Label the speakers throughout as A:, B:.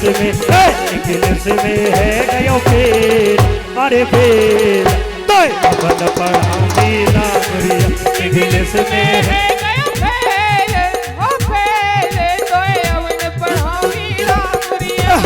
A: English में है गयो फेल, अरे फेल तो अपन पढ़ाऊंगी ना गुड़िया इंग्लिश में है
B: गयो फेल, ओ फेल तो अपन पढ़ाऊंगी ना गुड़िया।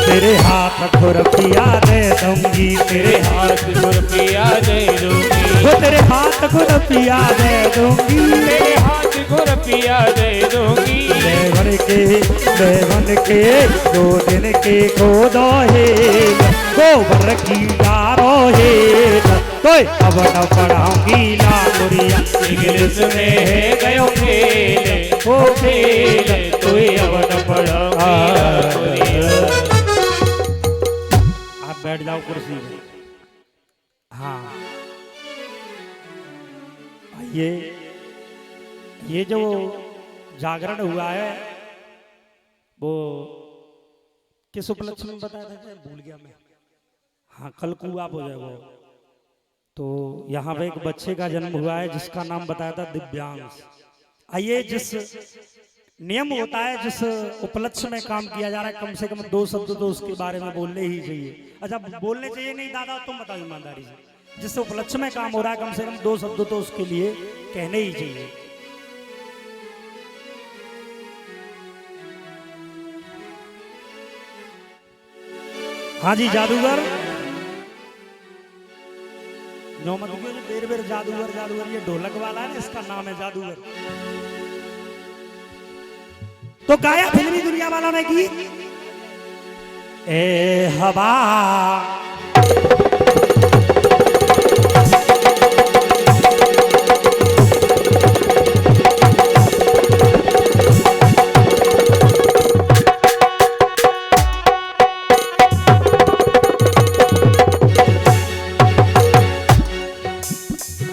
A: तेरे हाथ खुरपिया दे दूंगी,
B: तेरे हाथ खुरपिया दे दूंगी,
A: वो तेरे हाथ खुरपिया दे दूंगी,
B: तेरे हाथ खुरपिया दे दूंगी।
A: लेवन के 2 दिन के गोदो है गोबर की डारो है तो अब न पढ़ाऊंगी ना गुड़िया
B: इंग्लिश में है गयो फेल, ओ फेल तो अब न पढ़ाऊंगी ना गुड़िया।
A: आप बैठ जाओ कुर्सी में। हाँ ये जो जागरण हुआ है वो किस उपलक्ष्य में बताया था, भूल गया मैं। हाँ कल को आप हो जाए वो, तो यहाँ पे एक बच्चे का जन्म हुआ है जिसका नाम बताया था दिव्यांश। आइए जिस नियम होता है, जिस उपलक्ष्य में काम किया जा रहा है, कम से कम 2 शब्द तो उसके बारे में बोलने ही चाहिए। अच्छा बोलने चाहिए नहीं दादा, तुम बताओ ईमानदारी से, जिस उपलक्ष्य में काम हो रहा है कम से कम 2 शब्द तो उसके लिए कहने ही चाहिए। हाँ जी जादूगर नौमत बेर बेर जादूगर जादूगर, ये ढोलक वाला है, इसका नाम है जादूगर। तो गाया फिल्मी दुनिया वालों ने की ए हवा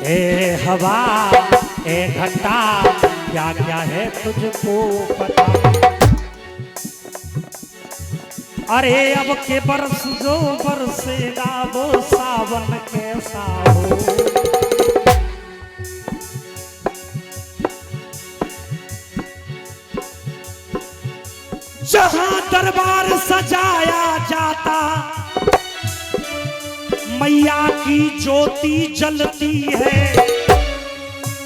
A: ए हवा ए घंटा क्या क्या है तुझको पता, अरे अब के बरस जो बरसेगा वो सावन कैसा हो, जहां दरबार सजाया जाता मैया की ज्योति जलती है,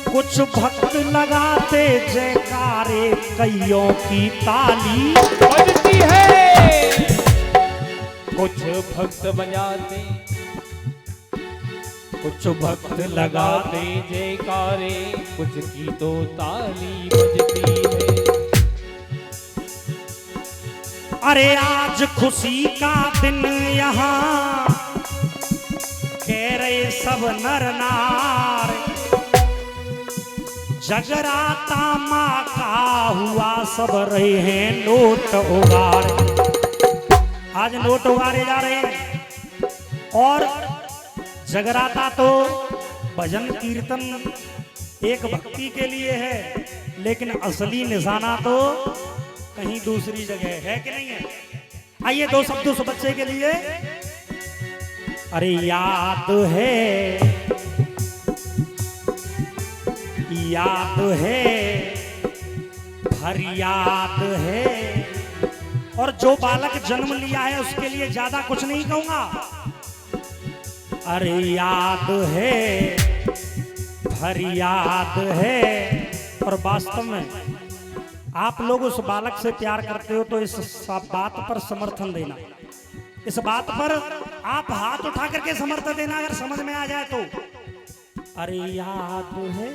A: कुछ भक्त लगाते जयकारे कईयों की ताली
B: बजती है, कुछ भक्त बजाते,
A: कुछ भक्त लगाते
B: लगाते जयकारे, कुछ की तो ताली बजती है।
A: अरे आज खुशी का दिन यहाँ कह रहे सब नर नार, जगराता माँ का हुआ सब रहे हैं नोट उगार। आज नोट उगारे जा रहे हैं और जगराता तो भजन कीर्तन एक भक्ति के लिए है, लेकिन असली निशाना तो कहीं दूसरी जगह है कि नहीं है। आइए 2 शब्द उस बच्चे के लिए। अरे याद है फरियाद है, और जो बालक जन्म लिया है उसके लिए ज्यादा कुछ नहीं कहूंगा। अरे याद है फरियाद है, और वास्तव में आप लोग उस बालक से प्यार करते हो तो इस बात पर समर्थन देना, इस बात पर आप हाथ उठा करके समर्थन देना अगर समझ में आ जाए तो। अरे याद है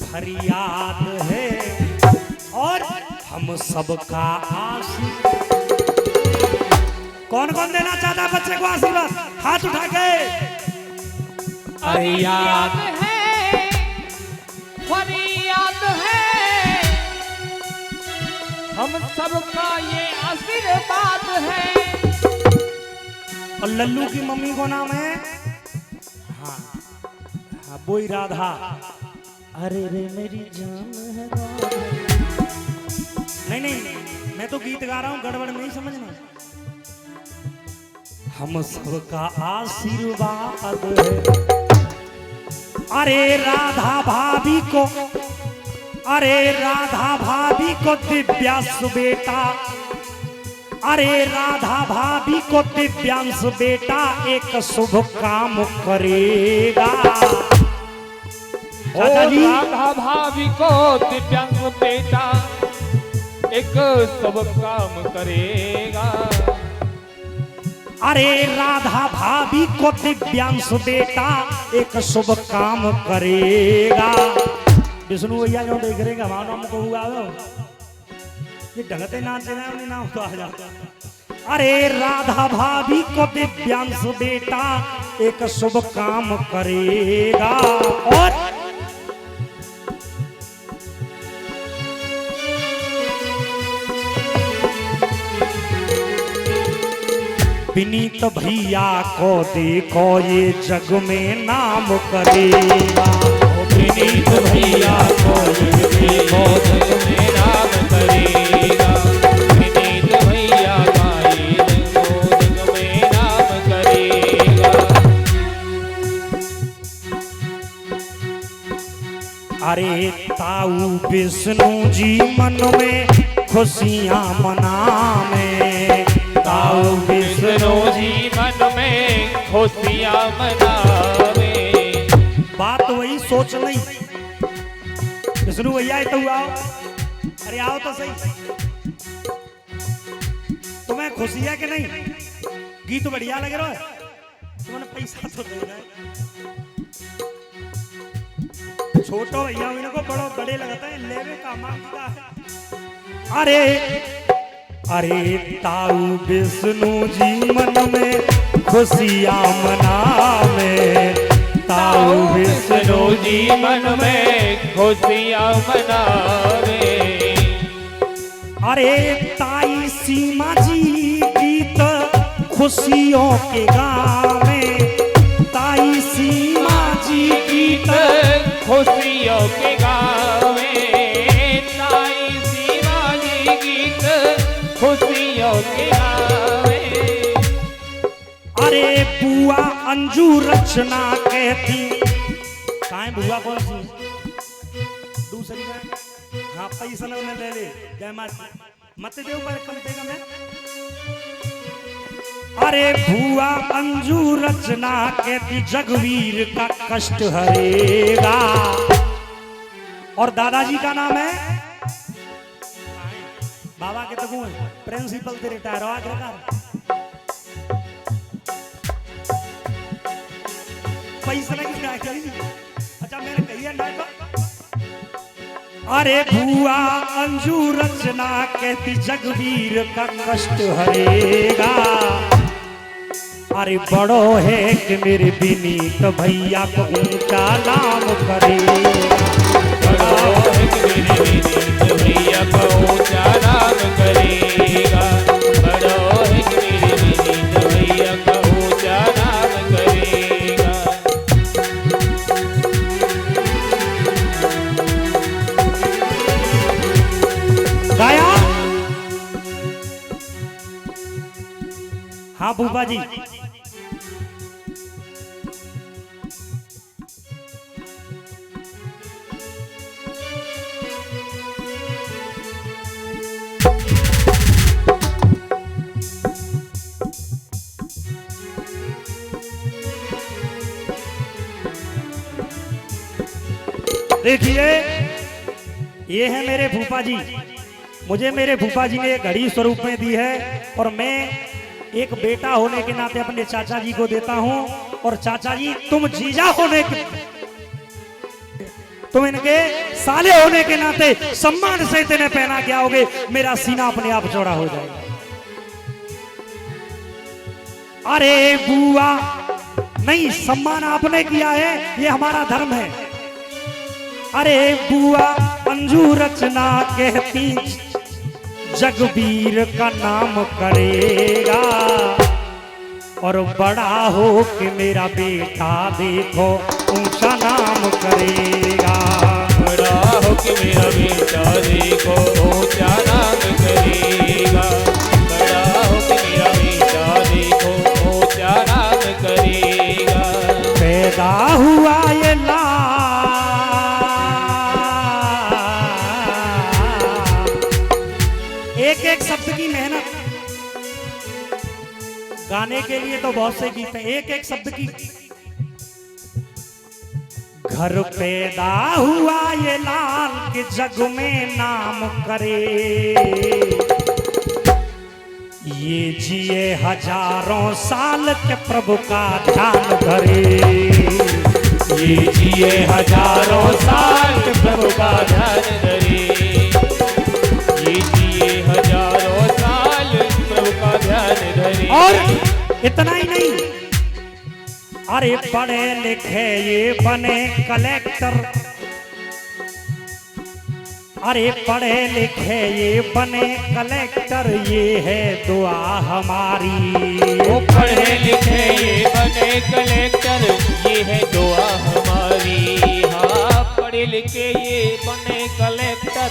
A: फरियाद है और हम सबका आशिक, कौन कौन देना चाहता है बच्चे को आशीर्वाद? हाथ उठा के।
B: अरे याद
C: है, फरियाद है, हम सबका ये आशीर्वाद है।
A: और लल्लू की मम्मी को नाम है, हाँ हाँ बोई राधा। अरे रे मेरी जान है राधा। नहीं नहीं, मैं तो गीत गा रहा हूँ, गड़बड़ नहीं समझना। हम सबका आशीर्वाद है। अरे राधा भाभी को, अरे राधा भाभी को दिव्यांश बेटा, अरे राधा भाभी को दिव्यांश बेटा एक शुभ काम करेगा।
C: चाचा जी, राधा भाभी को दिव्यांश बेटा एक शुभ काम करेगा।
A: अरे राधा भाभी को दिव्यांश बेटा एक शुभ काम करेगा। विष्णु भैया जो देख रहे हैं नाम को हुआ ये ढंगते नाचे ना उन्हें नाम तो आ जाता। अरे राधा भाभी को दिव्यांश बेटा एक शुभ काम करेगा। और विनीत भैया को देखो ये जग में नाम करेगा।
C: विनीत भैया को देखो जग में नाम करेगा। विनीत भैया का ये जग में नाम करेगा।
A: अरे ताऊ विष्णु जी मन में खुशियां मनावे। ताऊ
C: विष्णु जी मन में खुशियां मनावे।
A: बात वही सोच नहीं। विष्णु भैया तो आओ, अरे आओ तो सही। तुम्हें खुशी है कि नहीं? गीत बढ़िया लग रहा है, तुमने पैसा तो देना है। छोटो भैया इनको बड़ो बड़े लगता है, लेवे का मांगता है। अरे अरे ताऊ विष्णु जी मन में खुशियां मनावे। ताऊ
C: विष्णु जी मन में खुशियां मनावे।
A: अरे ताई सीमा जी गीत खुशियों के गावे। ताई सीमा जी गीत
C: खुशियों के गावे। ताई सीमा जी गीत खुशियों के गावे।
A: अरे बुआ अंजू रचना कहती, कहाँ है बुआ कौन सी? दूसरी में, हाँ पैसा ना उन्हें ले ले। जय माता मत दे ऊपर कम देगा मैं। अरे बुआ अंजू रचना कहती जगवीर का कष्ट हरेगा। और दादाजी का नाम है, बाबा के तक प्रिंसिपल से रिटायर हो आखिरकार। पैसा नहीं क्या करी? अच्छा मैंने कही है ना। अरे बुआ अंजू रचना कहती जगवीर का कष्ट हरेगा। अरे बड़ो है कि मेरे विनीत भैया को ऊंचा नाम करेगा।
C: बड़ो है कि मेरे विनीत भैया को ऊंचा नाम करेगा। बड़ो है कि मेरे विनीत भैया को ऊंचा नाम करेगा।
A: गाया? हाँ भूपा जी। देखिए ये है मेरे फूफा जी। मुझे मेरे फूफा जी ने एक घड़ी स्वरूप में दी है और मैं एक बेटा होने के नाते अपने चाचा जी को देता हूं। और चाचा जी तुम जीजा होने के, तुम इनके साले होने के नाते सम्मान से इतने पहना के आओगे, मेरा सीना अपने आप चौड़ा हो जाएगा। अरे बुआ नहीं, सम्मान आपने किया है, ये हमारा धर्म है। अरे बुआ अंजू रचना कहती जगबीर का नाम करेगा, और बड़ा हो कि मेरा बेटा देखो ऊंचा नाम करेगा।
C: बड़ा हो कि मेरा बेटा देखो ऊंचा नाम करेगा। बड़ा हो कि मेरा बेटा देखो ऊंचा नाम करेगा।
A: पैदा हुआ ये लाल, एक एक शब्द की मेहनत, गाने के लिए तो बहुत से गीत हैं, एक एक शब्द की। घर पैदा हुआ ये लाल के जग में नाम करे, ये जिए हजारों साल के प्रभु का ध्यान धरे।
C: ये जिए हजारों साल के प्रभु का ध्यान धरे। ये जिए हजारों साल प्रभु का ध्यान धरे।
A: और इतना ही नहीं, अरे पढ़े लिखे ये बने कलेक्टर, अरे पढ़े लिखे ये बने कलेक्टर, ये है दुआ हमारी।
C: वो पढ़े लिखे ये बने कलेक्टर, ये है दुआ हमारी। हाँ पढ़े लिखे ये बने कलेक्टर,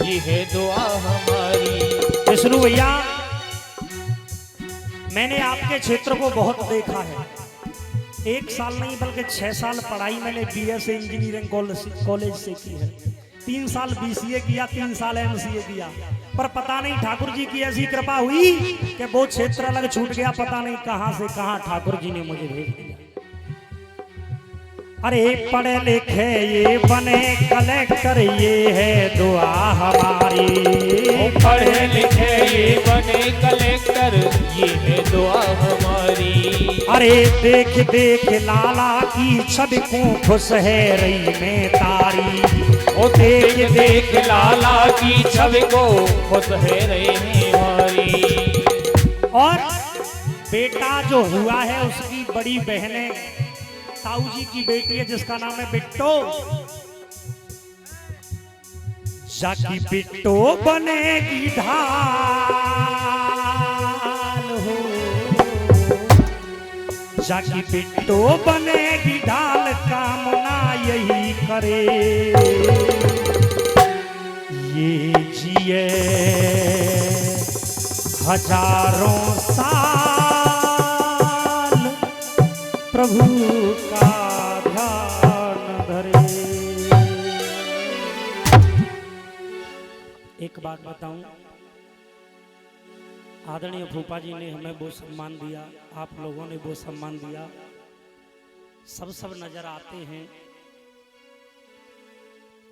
C: ये है दुआ हमारी।
A: विष्णु भैया, मैंने आपके क्षेत्र को बहुत देखा है। 1 साल नहीं बल्कि 6 साल पढ़ाई मैंने बीएससी इंजीनियरिंग कॉलेज से की है। 3 साल बीसीए किया, 3 साल एमसीए किया, पर पता नहीं ठाकुर जी की ऐसी कृपा हुई कि वो क्षेत्र अलग छूट गया। पता नहीं कहां से कहां ठाकुर जी ने मुझे भेज दिया। अरे पढ़े लिखे ये बने कलेक्टर, ये है दुआ हमारी।
C: पढ़े लिखे ये बने कलेक्टर, ये है दुआ हमारी।
A: अरे देख देख लाला की छवि को खुश है रही में तारी।
C: ओ देख देख लाला की छवि को खुश है रही हमारी।
A: और बेटा जो हुआ है उसकी बड़ी बहने ताऊ जी की बेटी है जिसका नाम है बिट्टो। जाकी बिट्टो बनेगी ढाल हो, जाकी बिट्टो बनेगी ढाल, कामना यही करे। ये जिए हजारों साल, प्रभु का ध्यान धरे। एक बात बताऊं, आदरणीय फूफा जी ने हमें वो सम्मान दिया, आप लोगों ने वो सम्मान दिया, सब नजर आते हैं।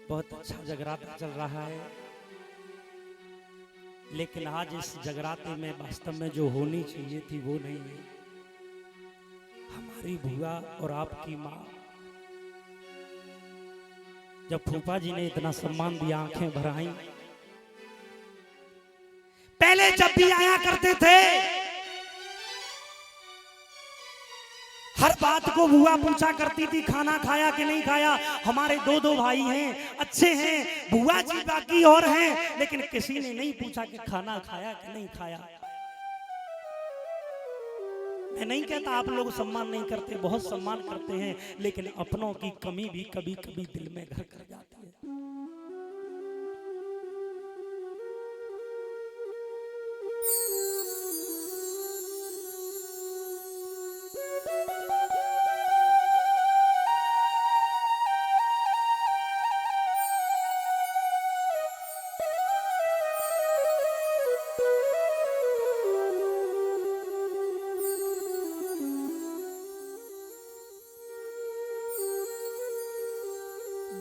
A: बहुत अच्छा जगराता चल रहा है, लेकिन आज इस जगराते में वास्तव में जो होनी चाहिए थी वो नहीं है। हमारी बुआ और आपकी माँ, जब फूफा जी ने इतना सम्मान दिया, आंखें भर आईं। पहले जब भी आया करते थे, हर बात को बुआ पूछा करती थी, खाना खाया कि नहीं खाया। हमारे 2 भाई हैं, अच्छे हैं, बुआ जी बाकी और हैं, लेकिन किसी ने नहीं पूछा कि खाना खाया कि नहीं खाया। मैं नहीं कहता आप लोग सम्मान नहीं करते, बहुत सम्मान करते हैं, लेकिन अपनों की कमी भी कभी कभी दिल में घर कर जाती है।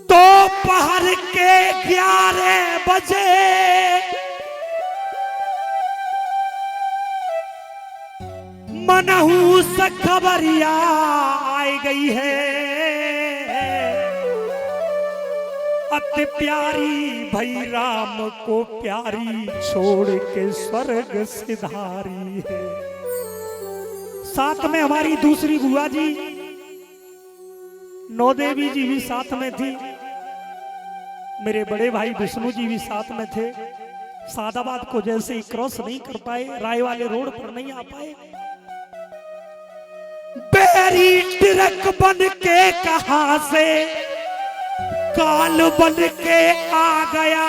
A: दोपहर के 11 बजे मनहू से खबरिया आई गई है, अति प्यारी भई राम को प्यारी छोड़ के स्वर्ग सिधारी है। साथ में हमारी दूसरी बुआ जी नौदेवी जी भी साथ में थी, मेरे बड़े भाई विष्णु जी भी साथ में थे। सादाबाद को जैसे ही क्रॉस नहीं कर पाए, राय वाले रोड पर नहीं आ पाए, बैरी ट्रक बन के कहां से काल बन के आ गया।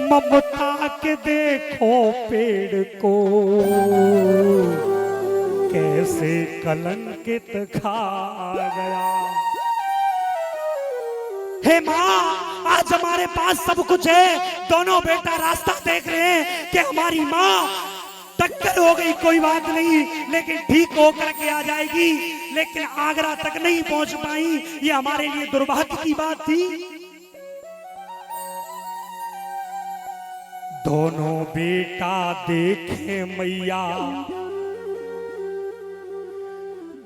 A: ममता के देखो पेड़ को कैसे कलंकित खा गया। हे माँ, आज हमारे पास सब कुछ है, दोनों बेटा रास्ता देख रहे हैं कि हमारी माँ टक्कर हो गई, कोई बात नहीं, लेकिन ठीक होकर के आ जाएगी, लेकिन आगरा तक नहीं पहुंच पाई, ये हमारे लिए दुर्भाग्य की बात थी। दोनों बेटा देखे मैया,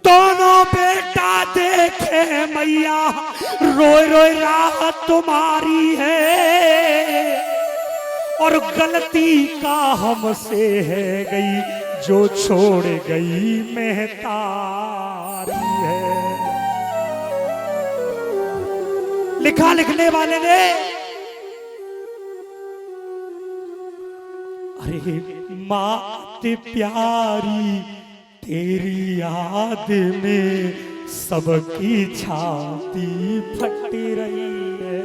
A: दोनों बेटा देखे मैया, रोए रोए राह तुम्हारी है, और गलती का हमसे है गई जो छोड़ गई महतारी है। लिखा लिखने वाले ने, अरे मात प्यारी तेरी याद में सबकी छाती फट रही है।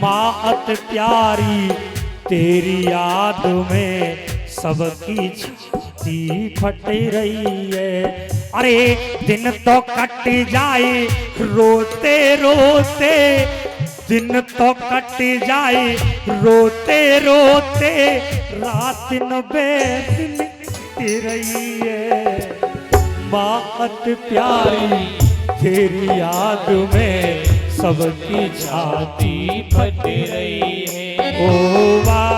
A: मात प्यारी तेरी याद में सबकी छाती फट रही है। अरे दिन तो कट जाए रोते रोते, दिन तो कट जाए रोते रोते, रात न बीत रही है। मात प्यारी तेरी याद में सबकी छाती फट रही है। ओ माँ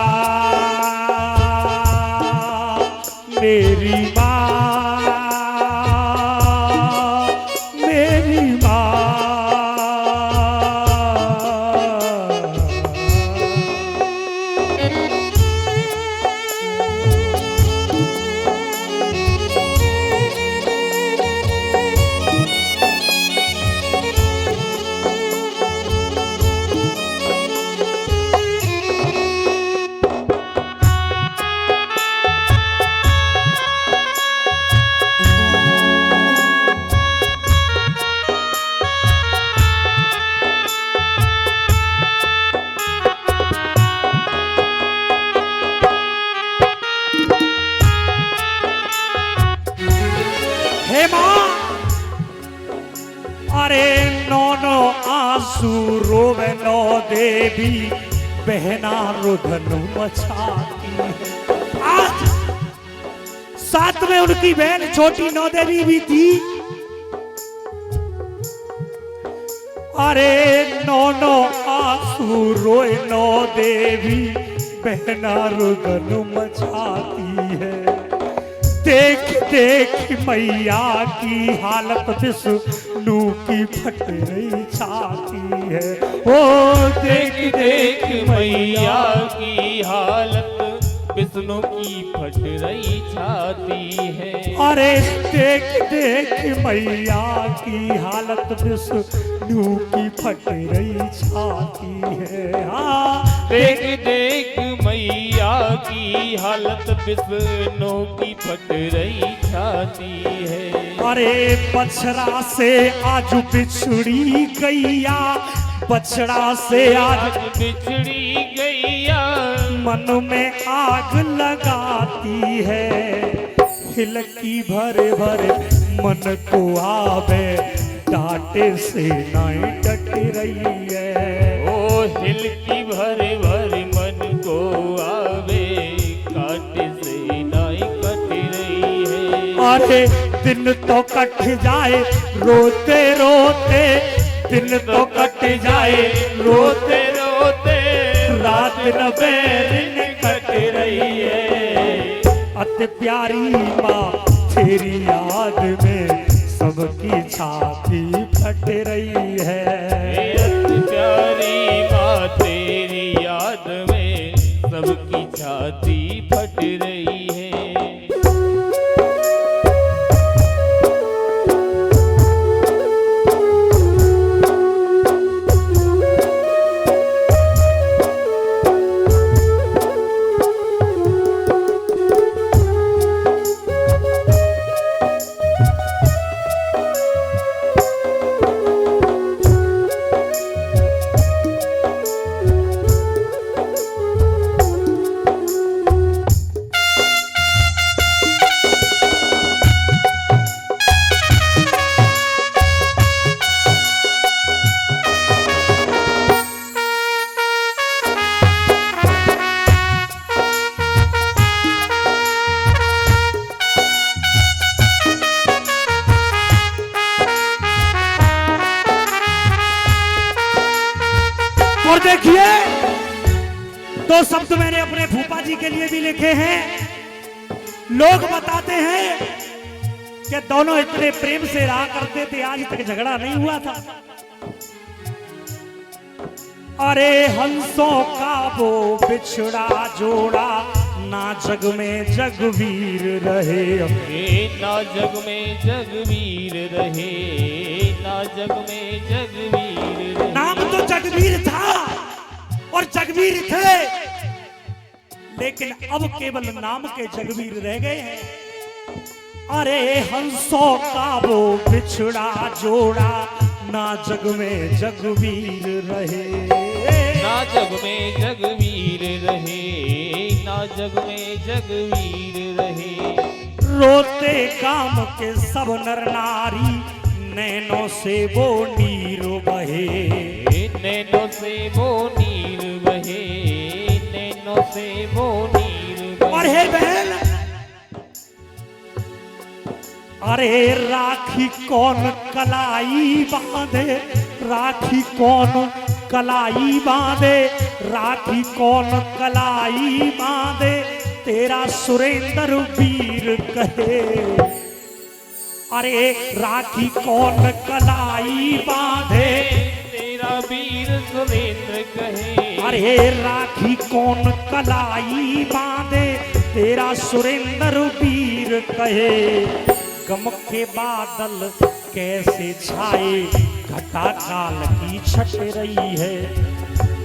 A: मेरी माँ, मेरी माँ। अरे नौनो आंसू रोवे नौ देवी, बहना रुदन मचाती है। आज साथ में उनकी बहन छोटी नौ देवी भी थी। अरे नौनो आंसू रोए नौ देवी, बहना रुदन मचाती है। देख देख मैया की हालत विष्णु की फट रही छाती है। ओ देख देख मैया
C: की हालत विष्णु की फट रही छाती है।
A: अरे देख देख मैया की हालत विष्णु की फट रही छाती है। हाँ
C: देख देख मैया की हालत विष्णु की फट रही छाती है।
A: अरे बछड़ा से आज बिछड़ी गैया, बछड़ा से आज
C: बिछड़ी गैया,
A: मन में आग लगाती है। हिलकी भरे भरे मन को आवे, डांटे से नहीं डट रही है।
C: ओ हिलकी भरे भरे मन को आवे, कांटे से नहीं कट रही है।
A: अरे दिन तो कट जाए रोते रोते, दिन तो कट जाए रोते रोते, रात न दिन कट रही है। अति प्यारी माँ तेरी याद में सबकी छाती फट रही है।
C: अति प्यारी माँ तेरी याद में सबकी छाती फट रही है।
A: और देखिए, दो शब्द मैंने अपने फूफा जी के लिए भी लिखे हैं। लोग बताते हैं कि दोनों इतने प्रेम से रहा करते थे, आज तक झगड़ा नहीं हुआ था। अरे हंसों का वो बिछड़ा जोड़ा, ना जग में जगवीर रहे।
C: ना जग में जगवीर रहे, ना जग में जगवीर रहे।
A: नाम तो जगवीर था और जगवीर थे, लेकिन अब केवल नाम के जगवीर रह गए हैं। अरे हंसों का वो बिछड़ा जोड़ा, ना जग में जगवीर रहे।
C: ना जग में जगवीर रहे, ना जग में जगवीर रहे।
A: रोते काम के सब नर नारी, नैनों से वो नीर बहे।
C: नैनों से वो नीर बहे, नैनों से वो नीर बहे।
A: और हे बहन, अरे राखी कौन कलाई बांधे, राखी कौन कलाई बांधे, राखी कौन कलाई बांधे, तेरा सुरेंद्र वीर कहे। अरे राखी कौन कलाई बांधे,
C: तेरा वीर सुरेंद्र कहे।
A: अरे राखी कौन कलाई बांधे, तेरा सुरेंद्र वीर कहे। गम के बादल कैसे छाए, घटा काल की छट रही है।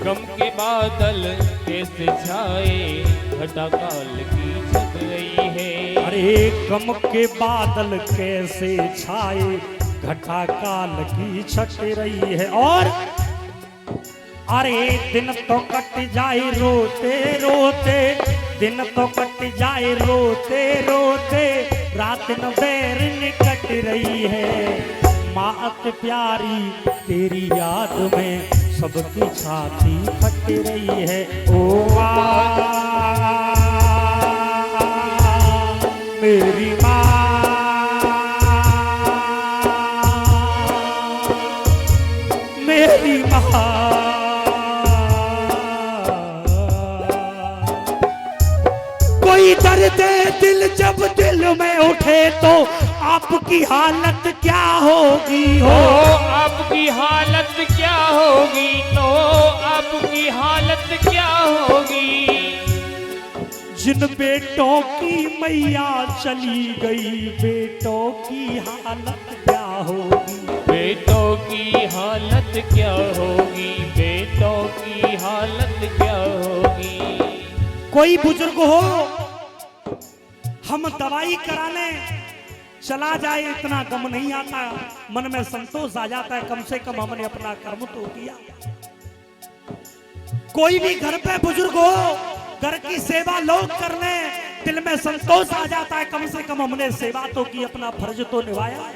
C: गम के बादल कैसे छाए, घटा काल की छट रही है।
A: अरे गम के बादल कैसे छाए, घटा काल की छट रही है। और अरे दिन तो कट जाए रोते रोते, दिन तो कट जाए रोते रोते, रात न बैर निकट रही है। माँ अति प्यारी तेरी याद में सबकी छाती फट रही है। ओ माँ मेरी माँ, मेरी माँ। कोई दर्द दिल जब दिल में उठे तो आपकी हालत क्या होगी हो।
C: आपकी हालत क्या होगी, तो आपकी हालत क्या होगी।
A: जिन बेटों की मैया चली गई, बेटों की हालत क्या होगी।
C: बेटों की हालत क्या होगी, बेटों की हालत क्या होगी।
A: कोई बुजुर्ग हो, हम दवाई कराने चला जाए, इतना गम नहीं आता, मन में संतोष आ जाता है, कम से कम हमने अपना कर्म तो किया। कोई भी घर पे बुजुर्ग हो, घर की सेवा लोग कर ले, दिल में संतोष आ जाता है, कम से कम हमने सेवा तो की, अपना फर्ज तो निभाया।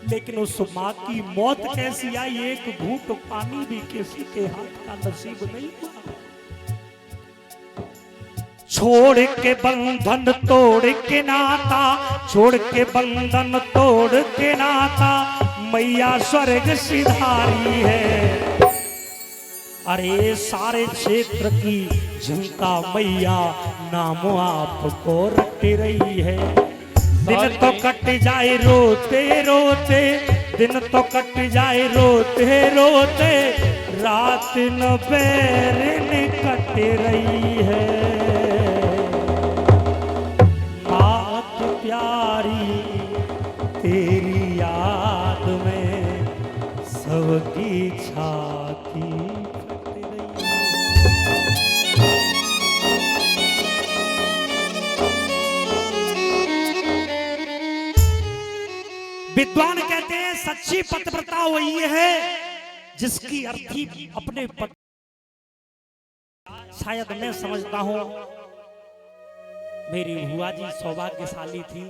A: लेकिन उस माँ की मौत कैसी आई, एक घूंट पानी भी किसी के हाथ का नसीब नहीं हुआ। छोड़ के बंधन तोड़ के नाता, छोड़ के बंधन तोड़ के नाता, मैया स्वर्ग सिधारी है। अरे सारे क्षेत्र की जनता मैया नाम आपको रट रही है। दिन तो कट जाए रोते रोते, दिन तो कट जाए रोते रोते, रात न बैरन कट रही है। मात प्यारी तेरी याद में सबकी छाती फट रही है। विद्वान कहते हैं सच्ची पतिव्रता वही है जिसकी अर्थी अपने पति। शायद मैं समझता हूं मेरी बुआ जी सौभाग्यशाली थी।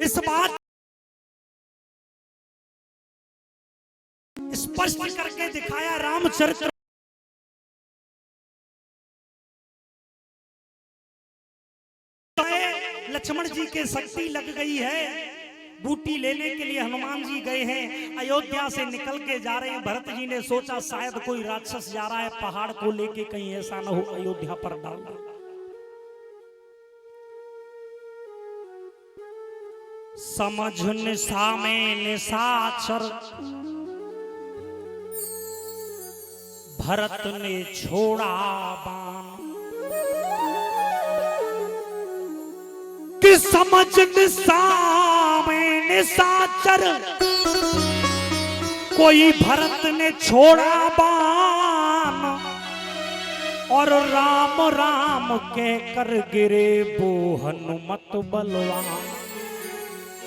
A: इस बात स्पष्ट करके दिखाया रामचरित्र लक्ष्मण जी के शक्ति लग गई है। बूटी लेने के लिए हनुमान जी गए हैं, अयोध्या से निकल के जा रहे हैं। भरत जी ने सोचा शायद कोई राक्षस जा रहा है पहाड़ को लेके, कहीं ऐसा न हो अयोध्या पर डाल दे। समझ निशा में निशाचर, भरत ने छोड़ा बाण। कि समझ निशा में निशाचर, कोई भरत ने छोड़ा बाण। और राम राम कह कर गिरे वो हनुमत बलवान।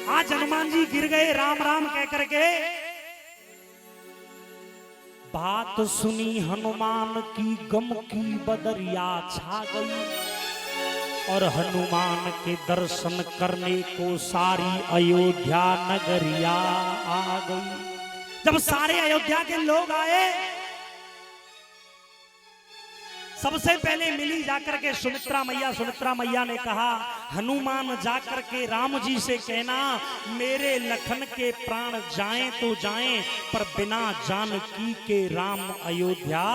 A: आज हनुमान जी गिर गए राम राम कह करके। बात सुनी हनुमान की गम की बदरिया छा गई। और हनुमान के दर्शन करने को सारी अयोध्या नगरिया आ गई। जब सारे अयोध्या के लोग आए, सबसे पहले मिली जाकर के सुमित्रा मैया। सुमित्रा मैया ने कहा हनुमान जाकर के राम जी से कहना मेरे लखन के प्राण जाएं तो जाएं, पर बिना जानकी के राम अयोध्या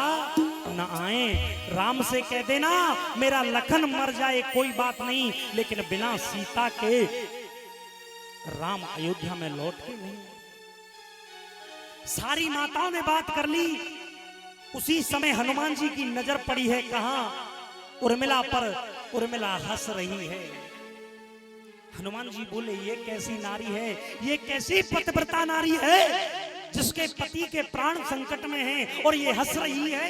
A: न आए। राम से कह देना मेरा लखन मर जाए कोई बात नहीं, लेकिन बिना सीता के राम अयोध्या में लौट के नहीं। सारी माताओं ने बात कर ली। उसी समय हनुमान जी की नजर पड़ी है कहां? उर्मिला पर। उर्मिला हंस रही है। हनुमान जी बोले ये कैसी नारी है, ये कैसी पतिव्रता नारी है जिसके पति के प्राण संकट में हैं और ये हंस रही है।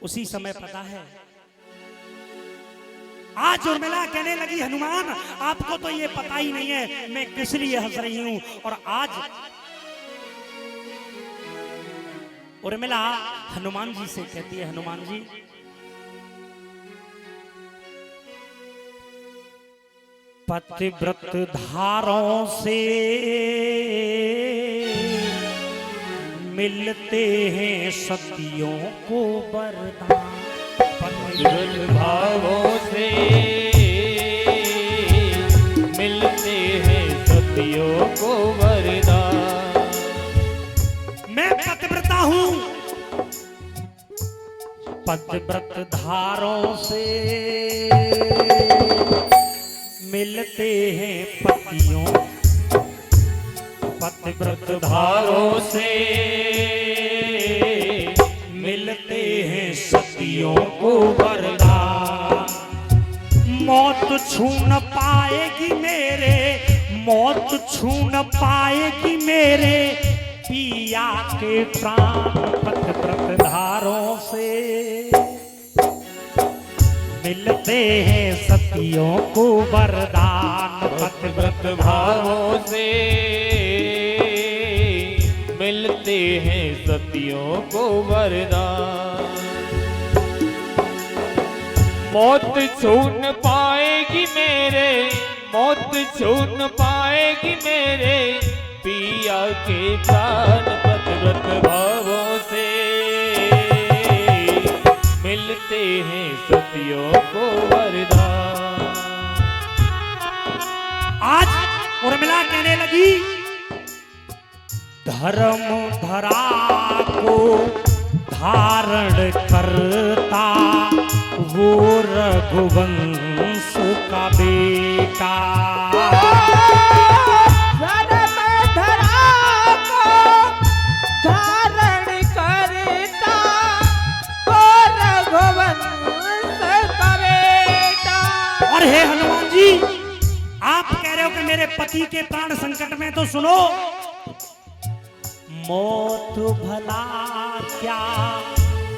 A: उसी समय पता है आज उर्मिला कहने लगी हनुमान आपको तो ये पता ही नहीं है मैं किस लिए हंस रही हूं। और आज उर्मिला हनुमान जी से कहती है हनुमान जी पतिव्रत धारों से मिलते हैं सतियों को वरदान।
C: पतिव्रत भावों से मिलते हैं सतियों को वरदान।
A: मैं पतिव्रता हूं, पतिव्रत धारों से मिलते हैं पतियों। पतिव्रत धारों से मिलते हैं सतियों को वरदान। मौत छू न पाएगी मेरे, मौत छू न पाएगी मेरे पिया के प्राण। पतिव्रत धारों से मिलते हैं सतियों को वरदान।
C: पतिव्रत भावों से मिलते हैं सतियों को वरदान। मौत छू न पाएगी मेरे, मौत छू न पाएगी मेरे पिया के प्राण। पतिव्रत भावों से मिलते हैं सतियों को वरदान।
A: आज उर्मिला कहने लगी धर्म धरा को धारण करता वो रघुवंश का बेटा। लेटा।
B: धर्म धरा को धारण करता तो रघुवंश का बेटा।
A: और हे हनुमान जी, आप कह रहे हो कि मेरे पति के प्राण संकट में, तो सुनो, मौत भला क्या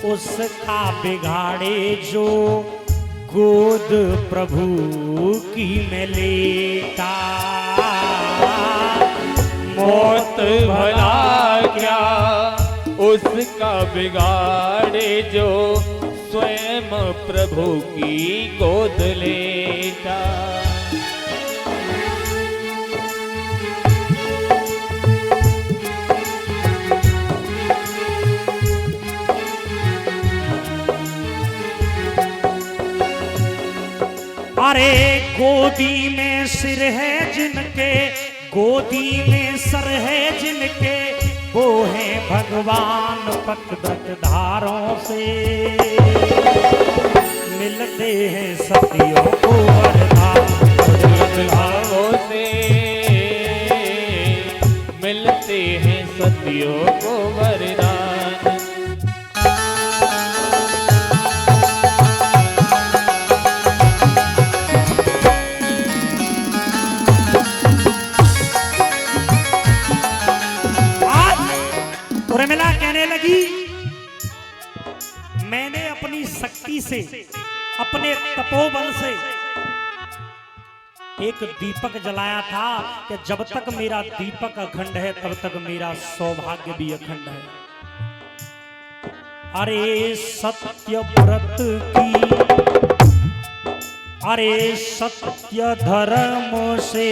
A: उसका बिगाड़े जो गोद प्रभु की में लेटा।
C: मौत भला क्या उसका बिगाड़े जो स्वयं प्रभु की गोद लेता।
A: अरे गोदी में सिर है जिनके, गोदी में सर है जिनके, वो है भगवान पकड़त धारों से। मिलते हैं सतियों को वरदान,
C: भावों से मिलते हैं सतियों को वरदान।
A: उर्मिला कहने लगी, मैंने अपनी शक्ति से, अपने तपोबल से एक दीपक जलाया था कि जब तक मेरा दीपक अखंड है तब तक मेरा सौभाग्य भी अखंड है। अरे सत्य व्रत की, अरे सत्य धर्म से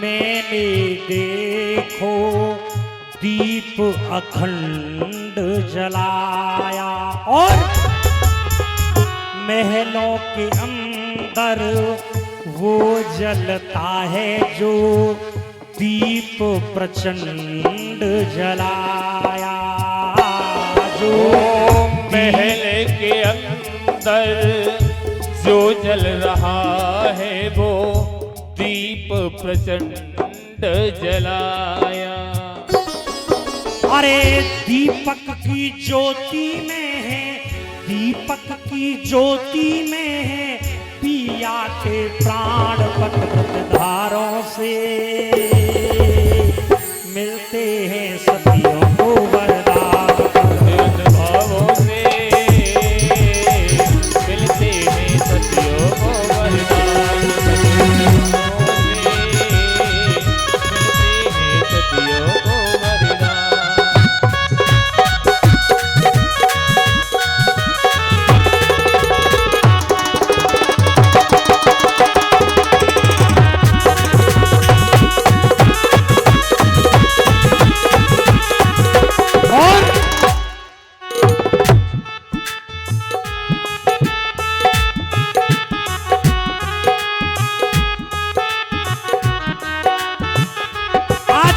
A: मैंने देखो दीप अखंड जलाया। और महलों के अंदर वो जलता है जो दीप प्रचंड जलाया। जो
C: महल के अंदर जो जल रहा है वो दीप प्रचंड जलाया।
A: अरे दीपक की ज्योति में है, दीपक की ज्योति में है पिया के प्राण पट धारों से। मिलते हैं सतियों को वरदान,
C: भावों से मिलते हैं सतियों को वरदान। मिलते हैं सतियों को वरदान।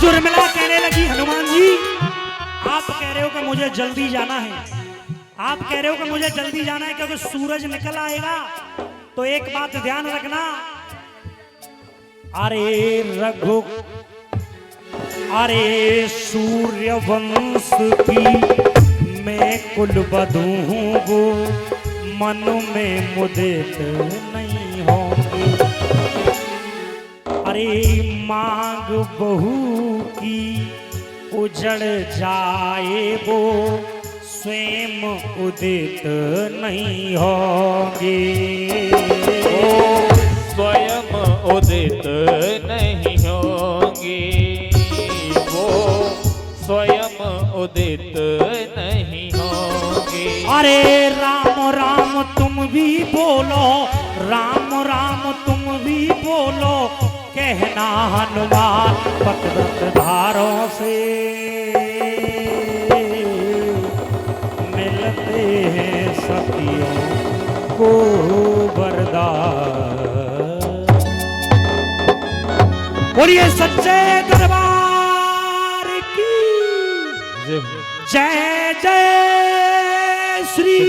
A: उर्मिला कहने लगी, हनुमान जी आप कह रहे हो कि मुझे जल्दी जाना है, आप कह रहे हो कि मुझे जल्दी जाना है क्योंकि सूरज निकल आएगा। तो एक बात ध्यान रखना, अरे रघु, अरे सूर्य वंश की मैं कुल बधू हूँ, वो मन में मुदित नहीं होंगी। अरे मांग बहू की उजड़ जाए वो स्वयं उदित नहीं होंगे।
C: स्वयं उदित नहीं होंगे, वो स्वयं उदित नहीं होंगे।
A: अरे राम राम तुम भी बोलो, राम राम तुम भी बोलो, कहना हनुमान पकड़त धारों से। मिलते हैं सतियों को वरदान। बोलिए सच्चे दरबार की जय जय श्री